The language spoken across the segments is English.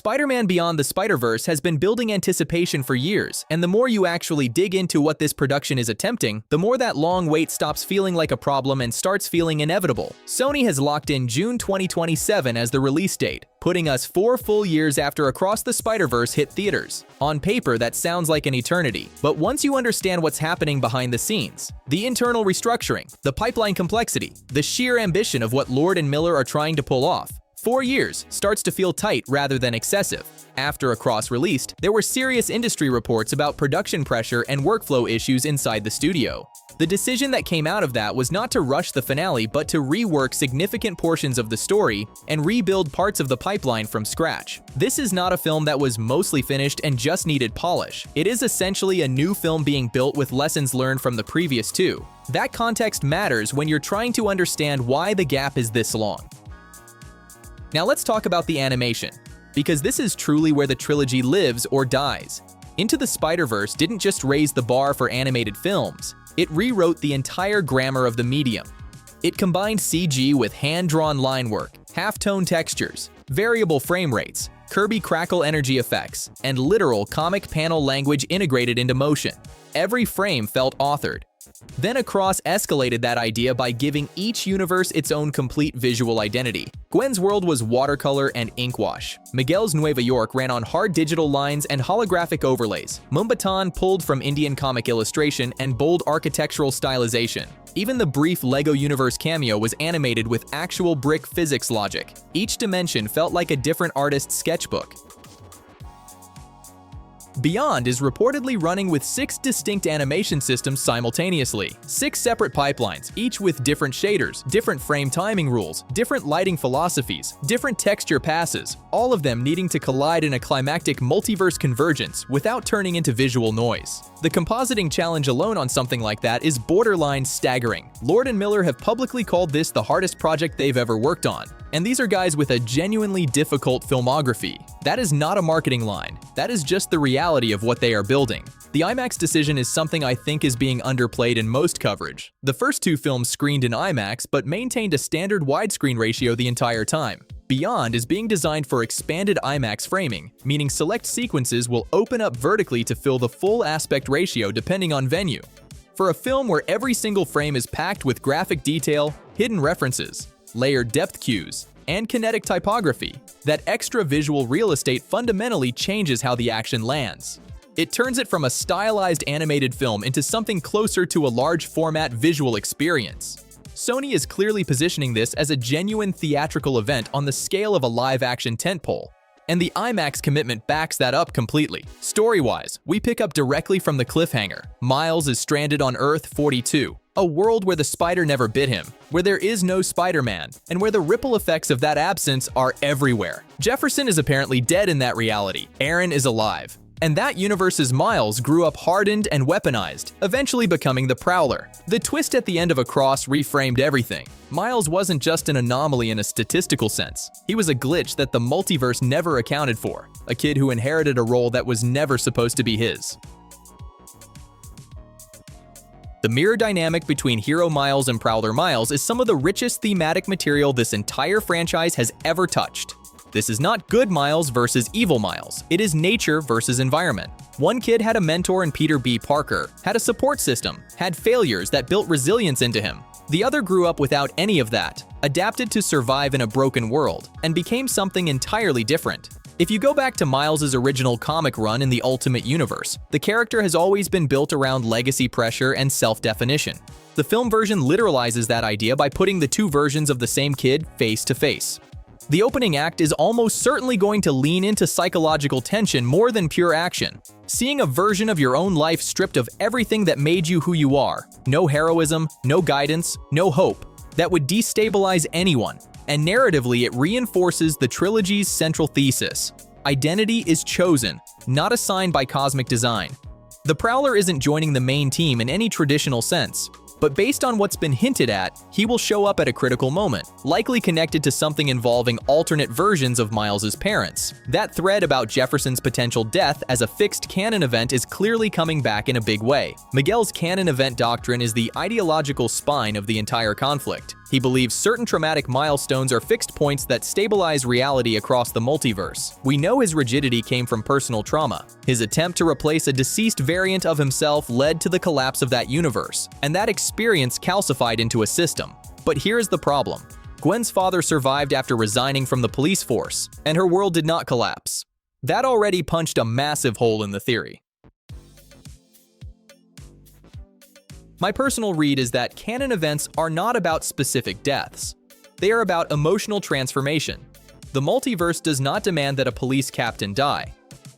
Spider-Man Beyond the Spider-Verse has been building anticipation for years, and the more you actually dig into what this production is attempting, the more that long wait stops feeling like a problem and starts feeling inevitable. Sony has locked in June 2027 as the release date, putting us 4 full years after Across the Spider-Verse hit theaters. On paper, that sounds like an eternity, but once you understand what's happening behind the scenes, the internal restructuring, the pipeline complexity, the sheer ambition of what Lord and Miller are trying to pull off, 4 years starts to feel tight rather than excessive. After Across released, there were serious industry reports about production pressure and workflow issues inside the studio. The decision that came out of that was not to rush the finale but to rework significant portions of the story and rebuild parts of the pipeline from scratch. This is not a film that was mostly finished and just needed polish. It is essentially a new film being built with lessons learned from the previous 2. That context matters when you're trying to understand why the gap is this long. Now let's talk about the animation, because this is truly where the trilogy lives or dies. Into the Spider-Verse didn't just raise the bar for animated films, it rewrote the entire grammar of the medium. It combined CG with hand-drawn line work, half-tone textures, variable frame rates, Kirby crackle energy effects, and literal comic panel language integrated into motion. Every frame felt authored. Then Across escalated that idea by giving each universe its own complete visual identity. Gwen's world was watercolor and ink wash. Miguel's Nueva York ran on hard digital lines and holographic overlays. Moombahton pulled from Indian comic illustration and bold architectural stylization. Even the brief LEGO Universe cameo was animated with actual brick physics logic. Each dimension felt like a different artist's sketchbook. Beyond is reportedly running with 6 distinct animation systems simultaneously. 6 separate pipelines, each with different shaders, different frame timing rules, different lighting philosophies, different texture passes, all of them needing to collide in a climactic multiverse convergence without turning into visual noise. The compositing challenge alone on something like that is borderline staggering. Lord and Miller have publicly called this the hardest project they've ever worked on. And these are guys with a genuinely difficult filmography. That is not a marketing line. That is just the reality of what they are building. The IMAX decision is something I think is being underplayed in most coverage. The first 2 films screened in IMAX but maintained a standard widescreen ratio the entire time. Beyond is being designed for expanded IMAX framing, meaning select sequences will open up vertically to fill the full aspect ratio depending on venue. For a film where every single frame is packed with graphic detail, hidden references, layered depth cues, and kinetic typography, that extra visual real estate fundamentally changes how the action lands. It turns it from a stylized animated film into something closer to a large format visual experience. Sony is clearly positioning this as a genuine theatrical event on the scale of a live-action tentpole, and the IMAX commitment backs that up completely. Story-wise, we pick up directly from the cliffhanger. Miles is stranded on Earth 42, a world where the spider never bit him, where there is no Spider-Man, and where the ripple effects of that absence are everywhere. Jefferson is apparently dead in that reality. Aaron is alive. And that universe's Miles grew up hardened and weaponized, eventually becoming the Prowler. The twist at the end of Across reframed everything. Miles wasn't just an anomaly in a statistical sense. He was a glitch that the multiverse never accounted for, a kid who inherited a role that was never supposed to be his. The mirror dynamic between Hero Miles and Prowler Miles is some of the richest thematic material this entire franchise has ever touched. This is not good Miles versus evil Miles. It is nature versus environment. One kid had a mentor in Peter B. Parker, had a support system, had failures that built resilience into him. The other grew up without any of that, adapted to survive in a broken world, and became something entirely different. If you go back to Miles' original comic run in the Ultimate Universe, the character has always been built around legacy pressure and self-definition. The film version literalizes that idea by putting the 2 versions of the same kid face to face. The opening act is almost certainly going to lean into psychological tension more than pure action. Seeing a version of your own life stripped of everything that made you who you are, no heroism, no guidance, no hope, that would destabilize anyone. And narratively, it reinforces the trilogy's central thesis. Identity is chosen, not assigned by cosmic design. The Prowler isn't joining the main team in any traditional sense, but based on what's been hinted at, he will show up at a critical moment, likely connected to something involving alternate versions of Miles' parents. That thread about Jefferson's potential death as a fixed canon event is clearly coming back in a big way. Miguel's canon event doctrine is the ideological spine of the entire conflict. He believes certain traumatic milestones are fixed points that stabilize reality across the multiverse. We know his rigidity came from personal trauma. His attempt to replace a deceased variant of himself led to the collapse of that universe, and that experience calcified into a system. But here's the problem. Gwen's father survived after resigning from the police force, and her world did not collapse. That already punched a massive hole in the theory. My personal read is that canon events are not about specific deaths. They are about emotional transformation. The multiverse does not demand that a police captain die.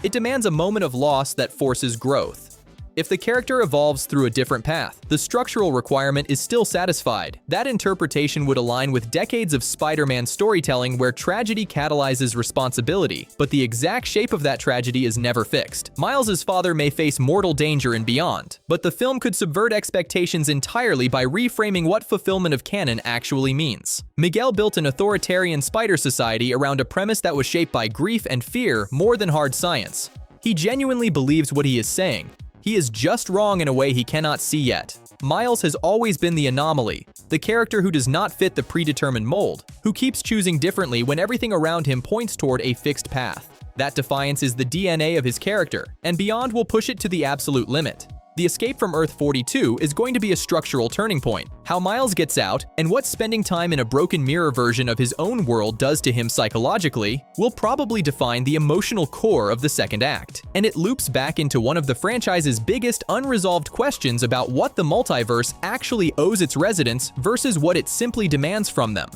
It demands a moment of loss that forces growth. If the character evolves through a different path, the structural requirement is still satisfied. That interpretation would align with decades of Spider-Man storytelling where tragedy catalyzes responsibility, but the exact shape of that tragedy is never fixed. Miles' father may face mortal danger and beyond, but the film could subvert expectations entirely by reframing what fulfillment of canon actually means. Miguel built an authoritarian spider society around a premise that was shaped by grief and fear more than hard science. He genuinely believes what he is saying. He is just wrong in a way he cannot see yet. Miles has always been the anomaly, the character who does not fit the predetermined mold, who keeps choosing differently when everything around him points toward a fixed path. That defiance is the DNA of his character, and Beyond will push it to the absolute limit. The escape from Earth-42 is going to be a structural turning point. How Miles gets out, and what spending time in a broken mirror version of his own world does to him psychologically, will probably define the emotional core of the second act. And it loops back into one of the franchise's biggest unresolved questions about what the multiverse actually owes its residents versus what it simply demands from them.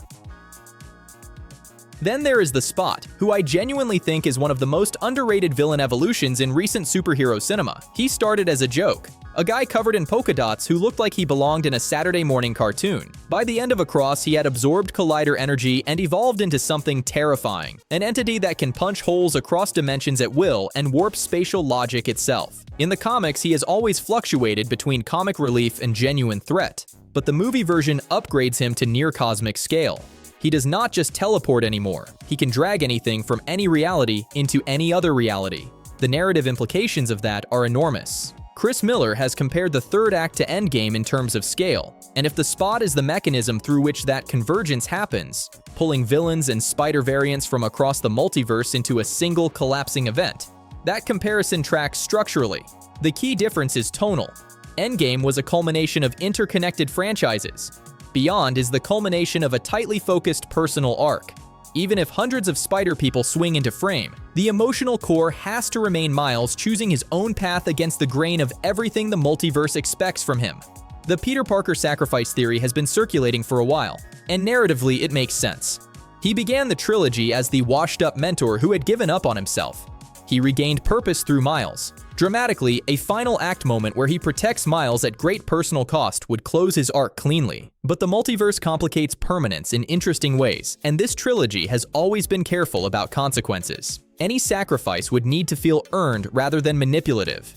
Then there is the Spot, who I genuinely think is one of the most underrated villain evolutions in recent superhero cinema. He started as a joke, a guy covered in polka dots who looked like he belonged in a Saturday morning cartoon. By the end of Across, he had absorbed Collider energy and evolved into something terrifying, an entity that can punch holes across dimensions at will and warp spatial logic itself. In the comics, he has always fluctuated between comic relief and genuine threat, but the movie version upgrades him to near-cosmic scale. He does not just teleport anymore, he can drag anything from any reality into any other reality. The narrative implications of that are enormous. Chris Miller has compared the third act to Endgame in terms of scale, and if the Spot is the mechanism through which that convergence happens, pulling villains and spider variants from across the multiverse into a single collapsing event, that comparison tracks structurally. The key difference is tonal. Endgame was a culmination of interconnected franchises. Beyond is the culmination of a tightly focused personal arc. Even if hundreds of spider people swing into frame, the emotional core has to remain Miles choosing his own path against the grain of everything the multiverse expects from him. The Peter Parker sacrifice theory has been circulating for a while, and narratively it makes sense. He began the trilogy as the washed-up mentor who had given up on himself. He regained purpose through Miles. Dramatically, a final act moment where he protects Miles at great personal cost would close his arc cleanly. But the multiverse complicates permanence in interesting ways, and this trilogy has always been careful about consequences. Any sacrifice would need to feel earned rather than manipulative.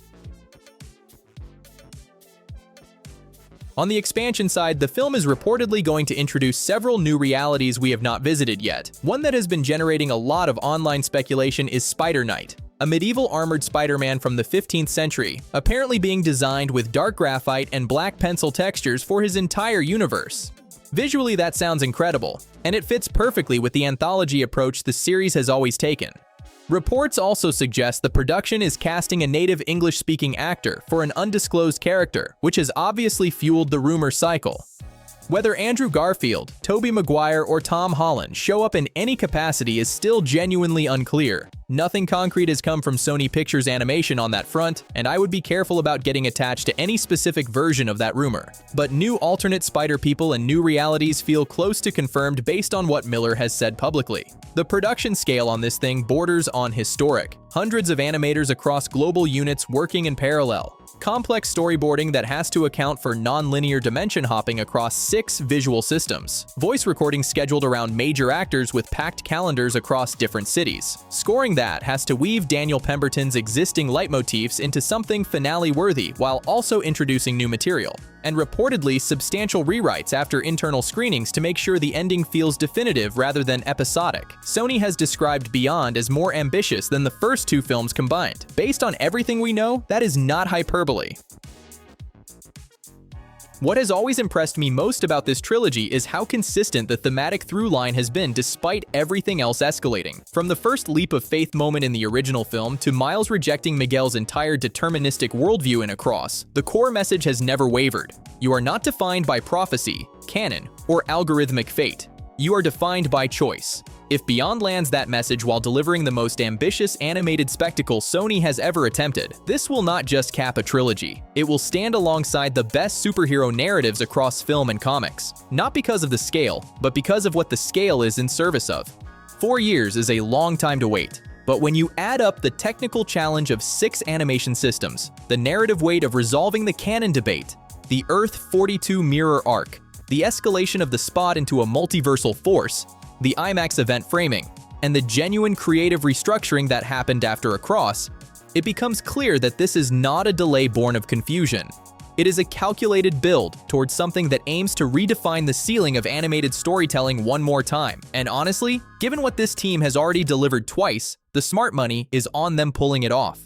On the expansion side, the film is reportedly going to introduce several new realities we have not visited yet. One that has been generating a lot of online speculation is Spider Knight, a medieval armored Spider-Man from the 15th century, apparently being designed with dark graphite and black pencil textures for his entire universe. Visually, that sounds incredible, and it fits perfectly with the anthology approach the series has always taken. Reports also suggest the production is casting a native English-speaking actor for an undisclosed character, which has obviously fueled the rumor cycle. Whether Andrew Garfield, Tobey Maguire, or Tom Holland show up in any capacity is still genuinely unclear. Nothing concrete has come from Sony Pictures Animation on that front, and I would be careful about getting attached to any specific version of that rumor. But new alternate Spider people and new realities feel close to confirmed based on what Miller has said publicly. The production scale on this thing borders on historic. Hundreds of animators across global units working in parallel. Complex storyboarding that has to account for non-linear dimension hopping across 6 visual systems. Voice recording scheduled around major actors with packed calendars across different cities. Scoring that has to weave Daniel Pemberton's existing leitmotifs into something finale-worthy while also introducing new material. And reportedly substantial rewrites after internal screenings to make sure the ending feels definitive rather than episodic. Sony has described Beyond as more ambitious than the first 2 films combined. Based on everything we know, that is not hyperbole. What has always impressed me most about this trilogy is how consistent the thematic through line has been despite everything else escalating. From the first leap of faith moment in the original film to Miles rejecting Miguel's entire deterministic worldview in Across, the core message has never wavered. You are not defined by prophecy, canon, or algorithmic fate. You are defined by choice. If Beyond lands that message while delivering the most ambitious animated spectacle Sony has ever attempted, this will not just cap a trilogy. It will stand alongside the best superhero narratives across film and comics. Not because of the scale, but because of what the scale is in service of. 4 years is a long time to wait. But when you add up the technical challenge of 6 animation systems, the narrative weight of resolving the canon debate, the Earth-42 mirror arc, the escalation of the Spot into a multiversal force, the IMAX event framing, and the genuine creative restructuring that happened after Across, it becomes clear that this is not a delay born of confusion. It is a calculated build towards something that aims to redefine the ceiling of animated storytelling one more time. And honestly, given what this team has already delivered twice, the smart money is on them pulling it off.